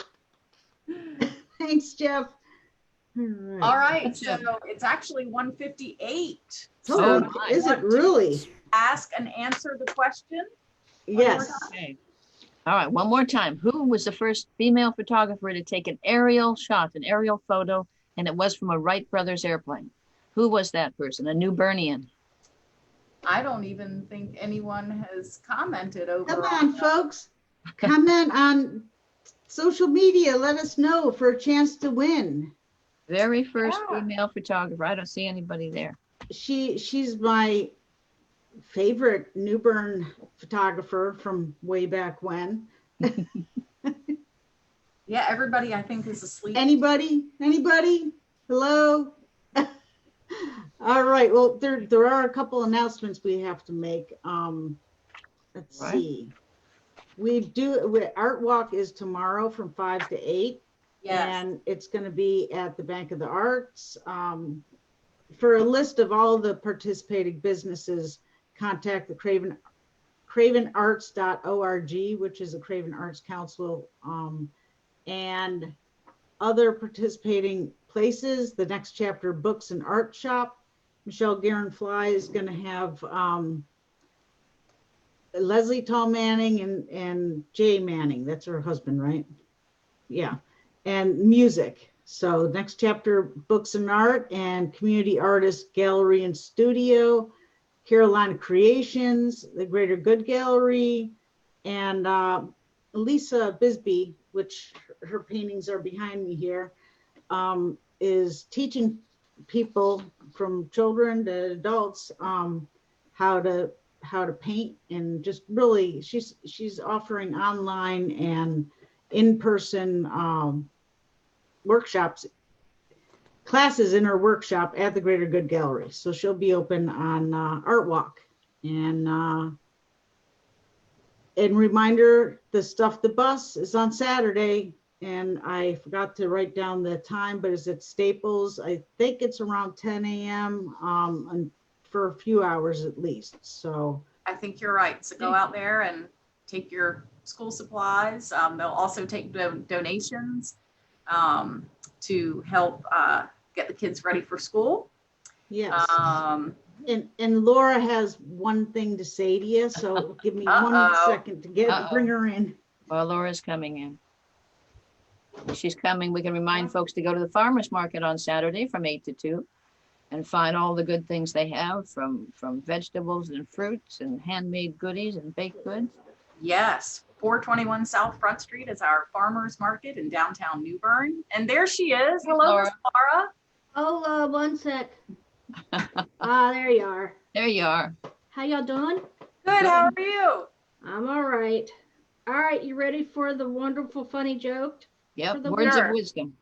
Thanks, Jeff. All right, so it's actually 1:58. Oh, So is it really? Ask and answer the question. Yes. Okay. All right, one more time. Who was the first female photographer to take an aerial shot, an aerial photo, and it was from a Wright brothers airplane? Who was that person? A New Bernian? I don't even think anyone has commented over. Come on, folks. Comment on social media. Let us know for a chance to win. Very first female photographer. I don't see anybody there. She's my favorite New Bern photographer from way back when. Yeah, everybody I think is asleep. Anybody? Hello? All right. Well, there are a couple announcements we have to make. Let's see. Art Walk is tomorrow from 5 to 8. Yes. And it's going to be at the Bank of the Arts. For a list of all the participating businesses, contact the cravenarts.org, which is a Craven Arts Council, and other participating places. The Next Chapter Books and Art Shop. Michelle Guerin-Fly is going to have Leslie Tall Manning and Jay Manning. That's her husband, right? Yeah. And music. So Next Chapter Books and Art and Community Artist Gallery and Studio, Carolina Creations, the Greater Good Gallery, and Lisa Bisbee, which her paintings are behind me here, is teaching people from children to adults how to paint, and just really she's offering online and in-person workshops, classes in her workshop at the Greater Good Gallery. So she'll be open on Art Walk. And reminder, the Stuff the Bus is on Saturday, and I forgot to write down the time, but it's at Staples. I think it's around 10 a.m. And for a few hours at least. So I think you're right. So go out there and take your school supplies. They'll also take donations to help get the kids ready for school. yes. And Laura has one thing to say to you, so give me 1 second to bring her in. Well, Laura's coming in. She's coming. We can remind folks to go to the farmers market on Saturday from 8 to 2 and find all the good things they have, from vegetables and fruits and handmade goodies and baked goods. Yes, 421 South Front Street is our farmers market in downtown New Bern. And there she is. Hello, Miss Laura. Oh, 1 sec. There you are. There you are. How y'all doing? Good. How are you? I'm all right. All right, you ready for the wonderful, funny joke? Yep, For the words of winner. wisdom.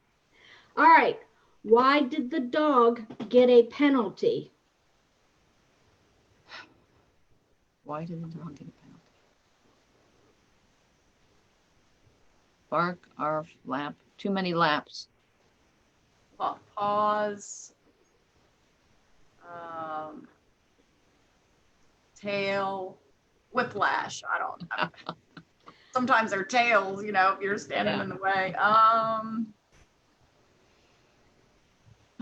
All right. Why did the dog get a penalty? Why did the dog get a penalty? Bark, arf, lap. Too many laps. Pause. Tail. Whiplash. I don't know. Sometimes they're tails, you know, if you're standing Yeah. in the way. I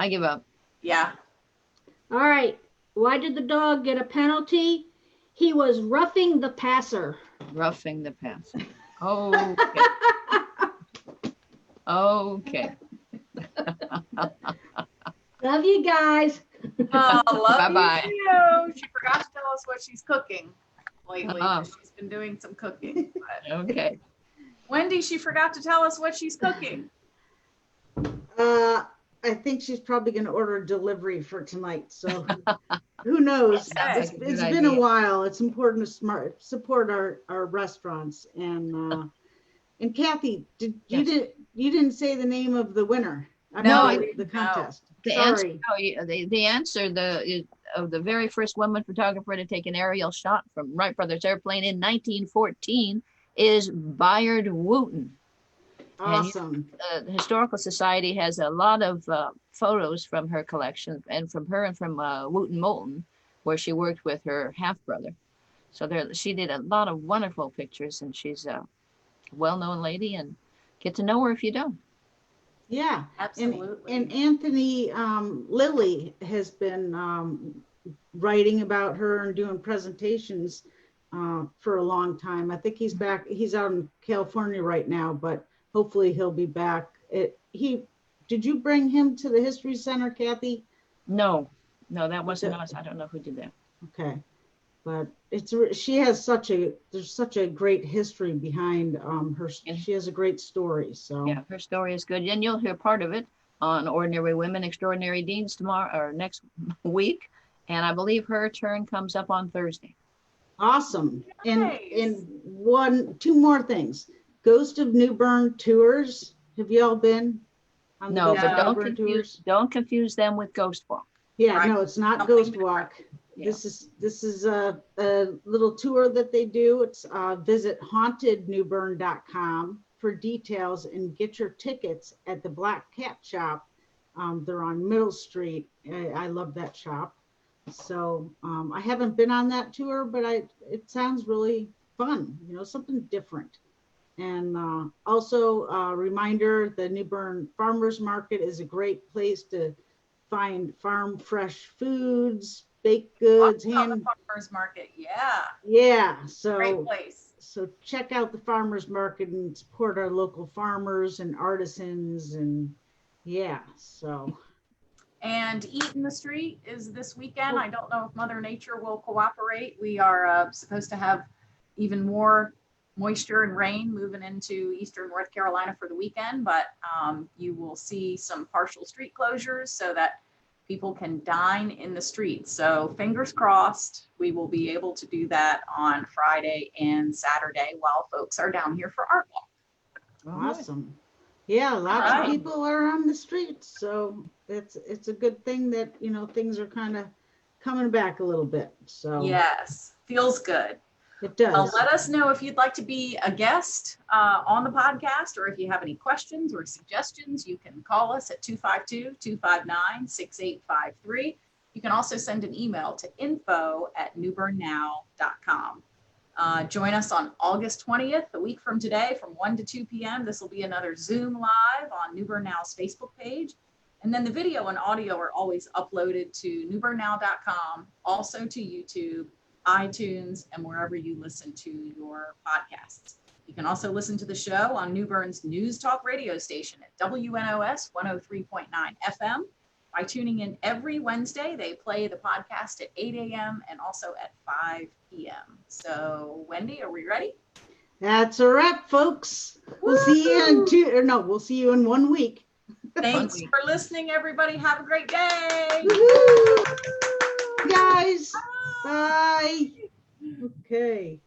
give up. Yeah. All right. Why did the dog get a penalty? He was roughing the passer. Roughing the passer. Okay. Okay. Love you guys. Oh, love Bye-bye. you too. She forgot to tell us what she's cooking lately. Uh-huh. She's been doing some cooking. But Okay. Wendy, she forgot to tell us what she's cooking. I think she's probably going to order delivery for tonight. So who knows? Sounds like a good It's been a idea. while. It's important to support our restaurants. And Kathy, Yes. you didn't say the name of the winner? No, the contest. The Sorry. answer of the very first woman photographer to take an aerial shot from Wright Brothers airplane in 1914 is Bayard Wooten. Awesome. The Historical Society has a lot of photos from her collection and from Wooten Moulton, where she worked with her half brother. So she did a lot of wonderful pictures, and she's a well-known lady, and get to know her if you don't. Yeah. Absolutely. And Anthony Lilly has been writing about her and doing presentations for a long time. I think he's back. He's out in California right now, but hopefully he'll be back. Did you bring him to the History Center, Kathy? No, that wasn't us. I don't know who did that. Okay, but there's such a great history behind her. She has a great story. So Yeah, her story is good, and you'll hear part of it on Ordinary Women, Extraordinary Deeds tomorrow or next week. And I believe her turn comes up on Thursday. awesome. Nice. And two more things. Ghost of New Bern tours. Have you all been on the No, Ghost but of No. New Bern tours? don't confuse them with Ghost Walk. Yeah, Right. no, it's not Something Ghost different. Walk. Yeah. This is a little tour that they do. It's visit hauntednewbern.com for details and get your tickets at the Black Cat Shop. They're on Middle Street. I love that shop. So I haven't been on that tour, but it sounds really fun. You know, something different. And also a reminder, the New Bern Farmers Market is a great place to find farm fresh foods, baked goods, On the farmer's market. Yeah. yeah. Great So check out the farmers market and support our local farmers and artisans, and yeah. So And Eat in the Street is this weekend. I don't know if Mother Nature will cooperate. We are supposed to have even more moisture and rain moving into eastern North Carolina for the weekend, but you will see some partial street closures so that people can dine in the streets. So fingers crossed, we will be able to do that on Friday and Saturday while folks are down here for Art Walk. awesome. Yeah, lots All of right. people are on the streets, so it's a good thing that things are kind of coming back a little bit. So Yes, feels good. it does. Let us know if you'd like to be a guest on the podcast, or if you have any questions or suggestions. You can call us at 252-259-6853. You can also send an email to info@newbernnow.com. Join us on August 20th, a week from today, from 1 to 2 p.m. This will be another Zoom Live on New Bern Now's Facebook page. And then the video and audio are always uploaded to newbernnow.com, also to YouTube, iTunes, and wherever you listen to your podcasts. You can also listen to the show on New Bern's News Talk radio station at WNOS 103.9 FM. By tuning in every Wednesday, they play the podcast at 8 a.m. and also at 5 p.m. So, Wendy, are we ready? That's a wrap, folks. We'll see you we'll see you in 1 week. Thanks for listening, everybody. Have a great day. Woohoo! Guys, bye. Okay.